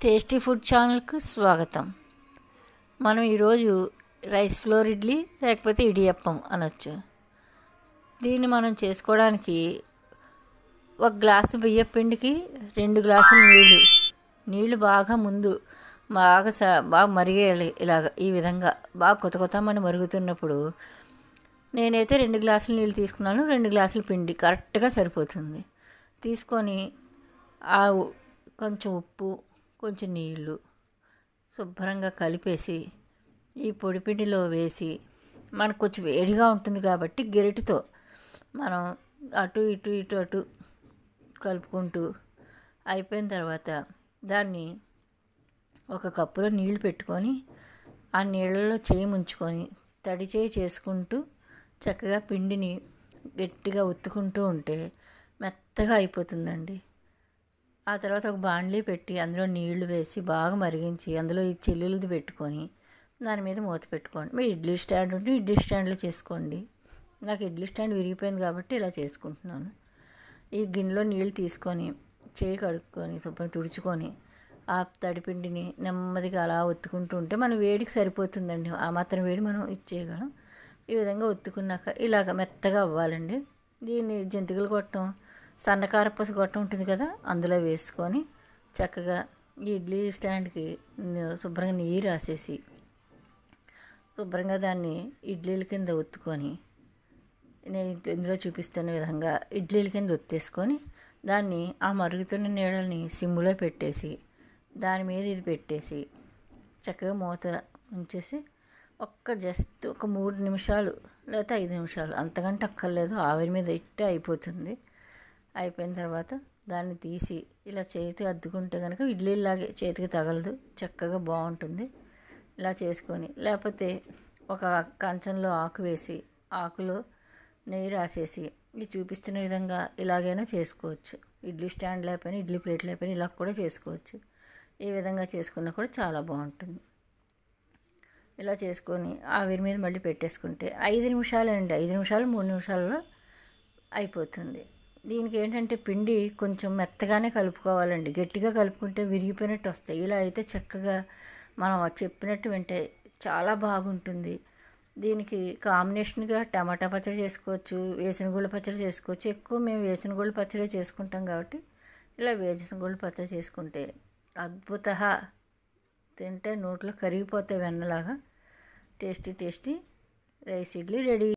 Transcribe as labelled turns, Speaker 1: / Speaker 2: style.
Speaker 1: Tasty food ఛానల్కు స్వాగతం. మనం ఈరోజు రైస్ ఫ్లోర్ ఇడ్లీ లేకపోతే ఇడియప్పం అనొచ్చు. దీన్ని మనం చేసుకోవడానికి ఒక గ్లాసు బియ్యం పిండికి 2 గ్లాసులు నీళ్ళు బాగా ముందు బాగా మరిగేయాలి. ఈ విధంగా బాగా కొత్తమని మరుగుతున్నప్పుడు నేనైతే 2 గ్లాసులు నీళ్ళు తీసుకున్నాను. 2 గ్లాసుల పిండి కరెక్ట్గా సరిపోతుంది. తీసుకొని కొంచెం ఉప్పు, కొంచెం నీళ్ళు శుభ్రంగా కలిపేసి ఈ పొడిపిండిలో వేసి, మనకు కొంచెం వేడిగా ఉంటుంది కాబట్టి గరిటెతో మనం అటు కలుపుకుంటూ అయిపోయిన తర్వాత దాన్ని ఒక కప్పులో నీళ్లు పెట్టుకొని ఆ నీళ్ళలో చేయి ముంచుకొని తడి చేయి చేసుకుంటూ చక్కగా పిండిని గట్టిగా ఒత్తుకుంటూ ఉంటే మెత్తగా అయిపోతుందండి. ఆ తర్వాత ఒక బాండ్లీ పెట్టి అందులో నీళ్లు వేసి బాగా మరిగించి అందులో ఈ చెల్లులది పెట్టుకొని దాని మీద మూత పెట్టుకోండి. మీ ఇడ్లీ స్టాండ్ ఉంటే ఇడ్లీ స్టాండ్లో చేసుకోండి. నాకు ఇడ్లీ స్టాండ్ విరిగిపోయింది కాబట్టి ఇలా చేసుకుంటున్నాను. ఈ గిన్నెలో నీళ్ళు తీసుకొని చేయి కడుక్కొని శుభ్రం తుడుచుకొని ఆ తడిపిండిని నెమ్మదిగా అలా ఒత్తుకుంటూ ఉంటే మన వేడికి సరిపోతుందండి. ఆ మాత్రం వేడి మనం ఇచ్చేయగలం. ఈ విధంగా ఒత్తుకున్నాక ఇలాగ మెత్తగా అవ్వాలండి. దీన్ని జంతికలు కొట్టడం, సన్నకారపూస గొట్టం ఉంటుంది కదా, అందులో వేసుకొని చక్కగా ఈ ఇడ్లీ స్టాండ్కి శుభ్రంగా నెయ్యి రాసేసి శుభ్రంగా దాన్ని ఇడ్లీల కింద ఒత్తుకొని నేను ఇందులో చూపిస్తున్న విధంగా ఇడ్లీల కింద ఒత్తేసుకొని దాన్ని ఆ మరుగుతున్న నీళ్ళని సిమ్ములో పెట్టేసి దాని మీద ఇది పెట్టేసి చక్కగా మూత ఉంచేసి జస్ట్ ఒక 3 నిమిషాలు లేకపోతే 5 నిమిషాలు, అంతకంటే అక్కర్లేదు, ఆవిరి మీద ఇట్టే అయిపోతుంది. అయిపోయిన తర్వాత దాన్ని తీసి ఇలా చేతికి అద్దుకుంటే కనుక ఇడ్లీలాగే చేతికి తగలదు, చక్కగా బాగుంటుంది. ఇలా చేసుకొని లేకపోతే ఒక కంచంలో ఆకు వేసి ఆకులో నెయ్యి రాసేసి ఇది చూపిస్తున్న విధంగా ఇలాగైనా చేసుకోవచ్చు. ఇడ్లీ స్టాండ్ లేకపోయినా ఇడ్లీ ప్లేట్ లేకపోయినా ఇలా కూడా చేసుకోవచ్చు. ఈ విధంగా చేసుకున్నా కూడా చాలా బాగుంటుంది. ఇలా చేసుకొని ఆవిరి మీద మళ్ళీ పెట్టేసుకుంటే 5 నిమిషాలు అండి, 5 నిమిషాలు 3 నిమిషాల్లో అయిపోతుంది. దీనికి ఏంటంటే పిండి కొంచెం మెత్తగానే కలుపుకోవాలండి. గట్టిగా కలుపుకుంటే విరిగిపోయినట్టు వస్తాయి. ఇలా అయితే చక్కగా మనం చెప్పినట్టు వింటే చాలా బాగుంటుంది. దీనికి కాంబినేషన్గా టమాటా పచ్చడి చేసుకోవచ్చు, వేసిన గుళ్ళ పచ్చడి చేసుకోవచ్చు. ఎక్కువ మేము వేసిన గుళ్ళ పచ్చడి చేసుకుంటాం కాబట్టి ఇలా వేసిన గుళ్ళ పచ్చడి చేసుకుంటే అద్భుత, తింటే నోట్లో కరిగిపోతే వెన్నలాగా టేస్టీ రైస్ ఇడ్లీ రెడీ.